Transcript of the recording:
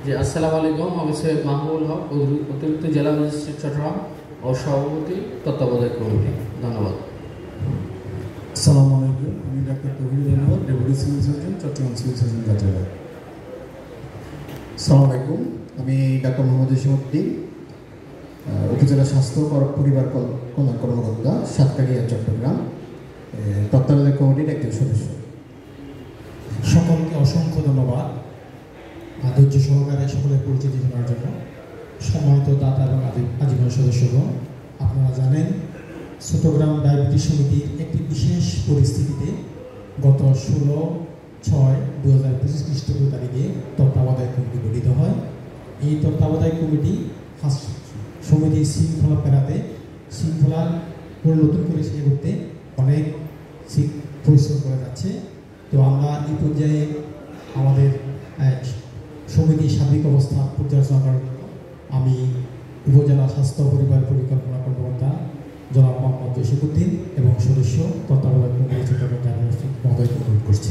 জি, আসসালামু আলাইকুম। আমি সৈয়দ মাহবুবুল হক, অতিরিক্ত জেলা ম্যাজিস্ট্রেট চট্টগ্রাম ও সভাপতি তত্ত্বাবধায়ক কমিটি। ধন্যবাদ। আসসালামু আলাইকুম। আমি doctor Touhidul Ahmed, deputy civil surgeon, Chattogram civil surgeon কার্যালয়। আসসালামু আলাইকুম। আমি ডাক্তার মোহাম্মদ জসিমউদ্দিন, উপজেলা স্বাস্থ্য পরিবার কল্যাণ কর্মকর্তা, সাতকানিয়া, চট্টগ্রাম, তত্ত্বাবধায়ক কমিটির একজন সদস্য। সকলকে অসংখ্য ধন্যবাদ ধৈর্য সহকারে সকলের পরিচিতি জানার জন্য। সম্মানিত দাতা এবং আজীবন সদস্যগণ, আপনারা জানেন চট্টগ্রাম ডায়াবেটিস সমিতির একটি বিশেষ পরিস্থিতিতে গত 16/6/2025 খ্রিস্টাব্দ তারিখে তত্ত্বাবধায়ক কমিটি গঠিত হয়। এই তত্ত্বাবধায়ক কমিটি সমিতির শৃঙ্খলা ফেরাতে, শৃঙ্খলার নতুন করে সে করতে অনেক পরিশ্রম করে যাচ্ছে। তো আমরা এই পর্যায়ে আমাদের সমিতির সার্বিক অবস্থা পর্যালোচনা করার জন্য আমি উপজেলা স্বাস্থ্য পরিবার পরিকল্পনা কর্মকর্তা জনাব মোহাম্মদ জসিমউদ্দিন এবং সদস্য তত্ত্বাবধায়ক কমিটি চট্টগ্রাম মহোদয়কে অনুরোধ করছি।